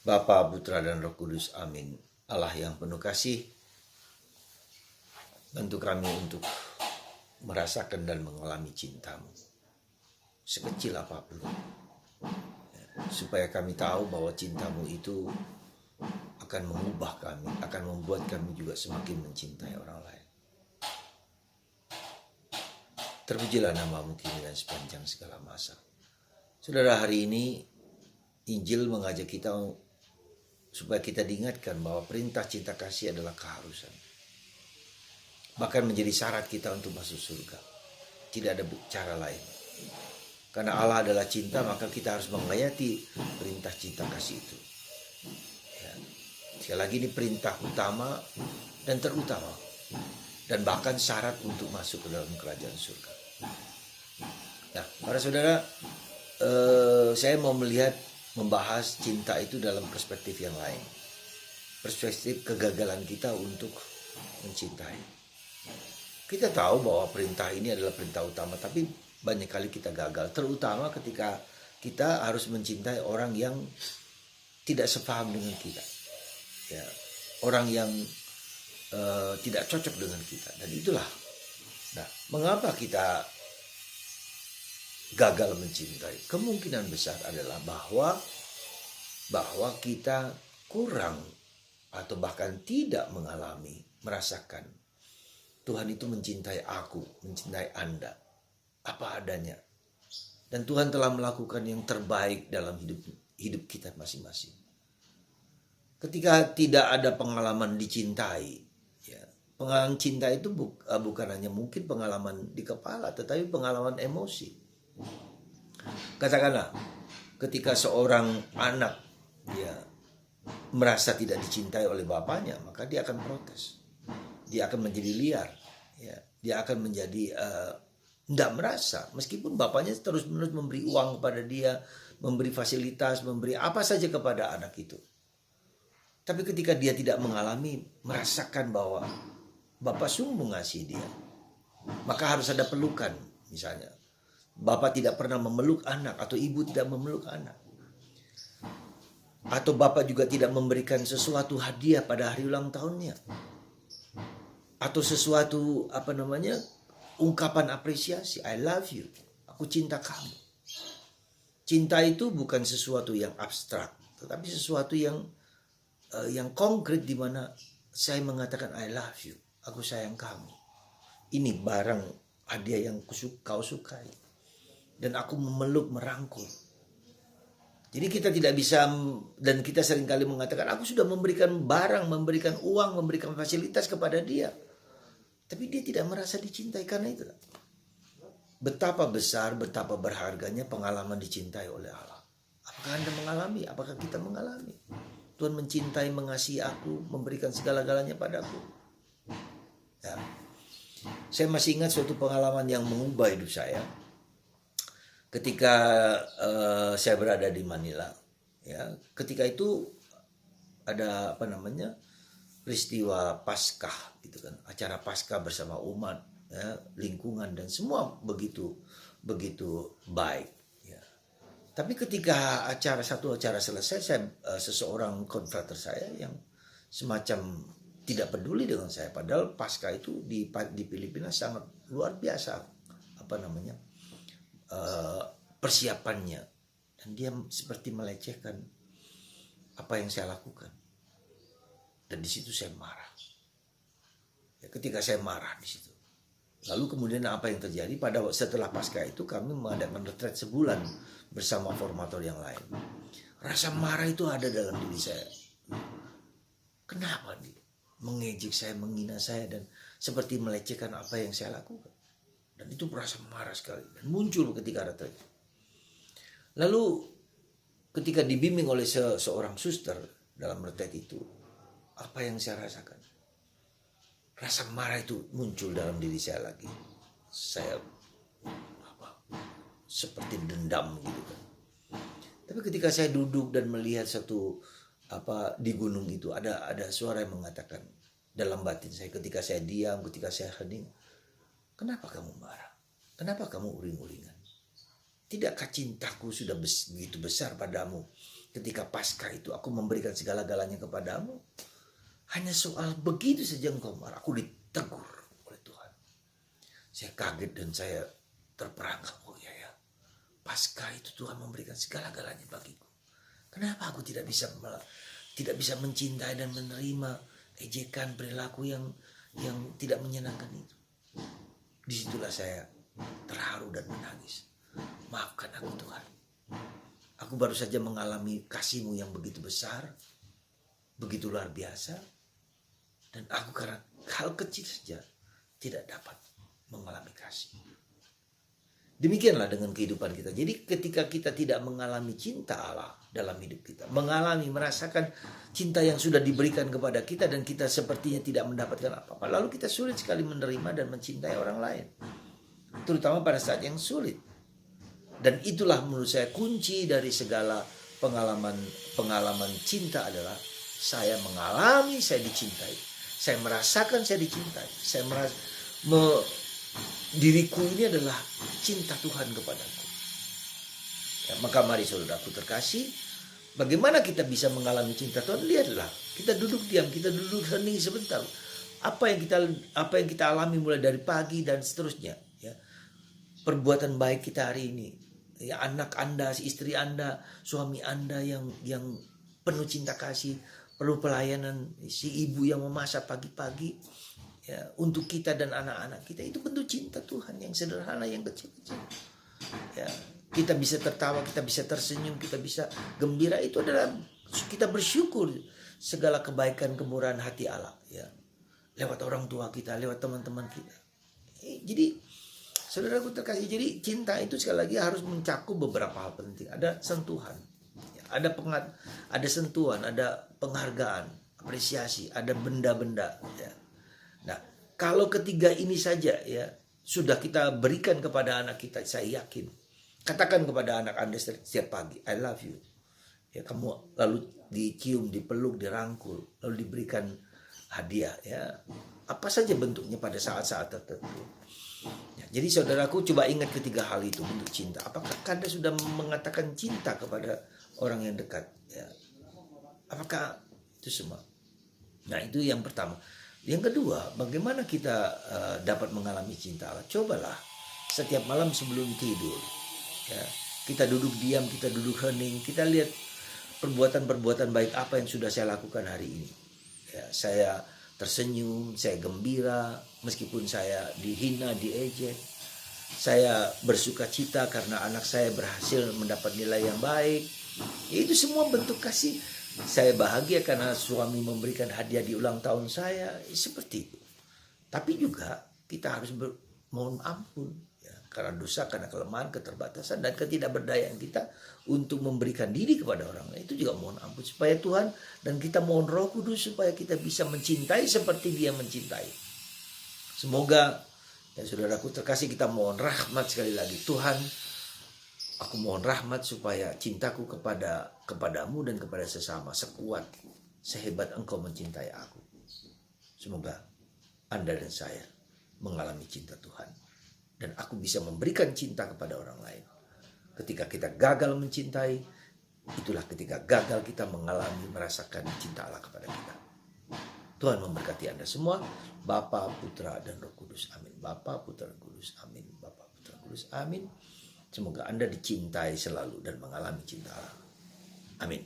Bapa, Putra, dan Roh Kudus. Amin. Allah yang penuh kasih, bantu kami untuk merasakan dan mengalami cinta-Mu, sekecil apapun, supaya kami tahu bahwa cinta-Mu itu akan mengubah kami, akan membuat kami juga semakin mencintai orang lain. Terpujilah nama-Mu kini dan sepanjang segala masa. Saudara, hari ini Injil mengajak kita supaya kita diingatkan bahwa perintah cinta kasih adalah keharusan. Bahkan menjadi syarat kita untuk masuk surga. Tidak ada cara lain. Karena Allah adalah cinta, maka kita harus menghayati perintah cinta kasih itu. Ya. Sekali lagi, ini perintah utama dan terutama. Dan bahkan syarat untuk masuk ke dalam kerajaan surga. Nah, para saudara, saya mau membahas cinta itu dalam perspektif yang lain. Perspektif kegagalan kita untuk mencintai. Kita tahu bahwa perintah ini adalah perintah utama, tapi banyak kali kita gagal. Terutama ketika kita harus mencintai orang yang tidak sepaham dengan kita. Ya, orang yang tidak cocok dengan kita. Dan itulah. Nah, mengapa kita gagal mencintai? Kemungkinan besar adalah bahwa kita kurang atau bahkan tidak merasakan Tuhan itu mencintai aku, mencintai Anda, apa adanya. Dan Tuhan telah melakukan yang terbaik dalam hidup kita masing-masing. Ketika tidak ada pengalaman dicintai, ya, pengalaman cinta itu bukan hanya mungkin pengalaman di kepala, tetapi pengalaman emosi. Katakanlah, ketika seorang anak ya merasa tidak dicintai oleh bapaknya, maka dia akan protes. Dia akan menjadi liar, ya. Dia akan menjadi tidak merasa, meskipun bapaknya terus-menerus memberi uang kepada dia, memberi fasilitas, memberi apa saja kepada anak itu. Tapi ketika dia tidak merasakan bahwa bapak sungguh mengasihi dia, maka harus ada pelukan. Misalnya, bapak tidak pernah memeluk anak atau ibu tidak memeluk anak, atau bapak juga tidak memberikan sesuatu hadiah pada hari ulang tahunnya, atau sesuatu ungkapan apresiasi, I love you, aku cinta kamu. Cinta itu bukan sesuatu yang abstrak, tetapi sesuatu yang konkret, di mana saya mengatakan I love you, aku sayang kamu. Ini barang hadiah yang kau sukai, dan aku memeluk, merangkul. Jadi kita tidak bisa, dan kita seringkali mengatakan aku sudah memberikan barang, memberikan uang, memberikan fasilitas kepada dia, tapi dia tidak merasa dicintai. Karena itu betapa besar, betapa berharganya pengalaman dicintai oleh Allah. Apakah Anda mengalami? Apakah kita mengalami? Tuhan mencintai, mengasihi aku, memberikan segala-galanya padaku. Ya. Saya masih ingat suatu pengalaman yang mengubah hidup saya. Ketika saya berada di Manila, ya, ketika itu ada peristiwa Paskah, gitu kan, acara Paskah bersama umat, ya, lingkungan dan semua begitu baik. Ya. Tapi ketika satu acara selesai, seseorang konfrater saya yang semacam tidak peduli dengan saya, padahal Paskah itu di Filipina sangat luar biasa persiapannya, dan dia seperti melecehkan apa yang saya lakukan, dan di situ saya marah. Ya, ketika saya marah di situ, lalu kemudian apa yang terjadi setelah Paskah itu, kami mengadakan retret sebulan bersama formator yang lain. Rasa marah itu ada dalam diri saya. Kenapa dia mengejek saya, menghina saya, dan seperti melecehkan apa yang saya lakukan? Dan itu merasa marah sekali, dan muncul ketika retret. Lalu ketika dibimbing oleh seorang suster dalam retret itu, apa yang saya rasakan? Rasa marah itu muncul dalam diri saya lagi. Saya seperti dendam gitu kan. Tapi ketika saya duduk dan melihat di gunung itu, ada suara yang mengatakan dalam batin saya, ketika saya diam, ketika saya hening, kenapa kamu marah? Kenapa kamu uring-uringan? Tidakkah cintaku sudah begitu besar padamu ketika Paskah itu aku memberikan segala-galanya kepadamu. Hanya soal begitu saja engkau marah. Aku ditegur oleh Tuhan. Saya kaget dan saya terperangkap. Oh iya ya, Paskah itu Tuhan memberikan segala-galanya bagiku. Kenapa aku tidak bisa mencintai dan menerima ejekan perilaku yang tidak menyenangkan itu? Disitulah saya terharu dan menangis. Maafkan aku Tuhan. Aku baru saja mengalami kasih-Mu yang begitu besar, begitu luar biasa. Dan aku karena hal kecil saja tidak dapat mengalami kasih. Demikianlah dengan kehidupan kita. Jadi ketika kita tidak mengalami cinta Allah dalam hidup kita, merasakan cinta yang sudah diberikan kepada kita dan kita sepertinya tidak mendapatkan apa-apa, lalu kita sulit sekali menerima dan mencintai orang lain. Terutama pada saat yang sulit. Dan itulah menurut saya kunci dari segala pengalaman cinta adalah saya mengalami saya dicintai. Saya merasakan saya dicintai. Saya merasa diriku ini adalah cinta Tuhan kepadaku. Ya, maka mari saudaraku terkasih, bagaimana kita bisa mengalami cinta Tuhan? Lihatlah, kita duduk diam, kita duduk hening sebentar. Apa yang kita alami mulai dari pagi dan seterusnya, ya. Perbuatan baik kita hari ini, ya, anak Anda, istri Anda, suami Anda yang penuh cinta kasih, perlu pelayanan, si ibu yang memasak pagi-pagi, ya, untuk kita dan anak-anak kita, itu bentuk cinta Tuhan yang sederhana, yang kecil-kecil. Ya, kita bisa tertawa, kita bisa tersenyum, kita bisa gembira, itu adalah kita bersyukur segala kebaikan kemurahan hati Allah, ya, lewat orang tua kita, lewat teman-teman kita. Jadi saudaraku terkasih, jadi cinta itu sekali lagi harus mencakup beberapa hal penting. Ada sentuhan, ada sentuhan, ada penghargaan, apresiasi, ada benda-benda, ya. Nah, kalau ketiga ini saja, ya, sudah kita berikan kepada anak kita, saya yakin, katakan kepada anak Anda setiap pagi, I love you. Ya, kamu lalu dicium, dipeluk, dirangkul, lalu diberikan hadiah, ya. Apa saja bentuknya pada saat-saat tertentu. Ya, jadi saudaraku, coba ingat ketiga hal itu bentuk cinta. Apakah Anda sudah mengatakan cinta kepada orang yang dekat? Ya. Apakah itu semua? Nah, itu yang pertama. Yang kedua, bagaimana kita dapat mengalami cinta Allah? Cobalah setiap malam sebelum tidur, ya, kita duduk diam, kita duduk hening, kita lihat perbuatan-perbuatan baik apa yang sudah saya lakukan hari ini. Ya, saya tersenyum, saya gembira, meskipun saya dihina, diejek. Saya bersuka cita karena anak saya berhasil mendapat nilai yang baik. Ya, itu semua bentuk kasih. Saya bahagia karena suami memberikan hadiah di ulang tahun saya, seperti itu. Tapi juga kita harus mohon ampun, ya, karena dosa, karena kelemahan, keterbatasan, dan ketidakberdayaan kita untuk memberikan diri kepada orang lain. Itu juga mohon ampun supaya Tuhan, dan kita mohon Roh Kudus supaya kita bisa mencintai seperti Dia mencintai. Semoga, ya saudaraku terkasih, kita mohon rahmat sekali lagi. Tuhan, aku mohon rahmat supaya cintaku kepadamu dan kepada sesama sekuat, sehebat Engkau mencintai aku. Semoga Anda dan saya mengalami cinta Tuhan. Dan aku bisa memberikan cinta kepada orang lain. Ketika kita gagal mencintai, itulah ketika gagal kita merasakan cinta Allah kepada kita. Tuhan memberkati Anda semua. Bapa, Putra, dan Roh Kudus. Amin. Bapa, Putra, Kudus. Amin. Bapa, Putra, Kudus. Amin. Semoga Anda dicintai selalu dan mengalami cinta Allah. Amin.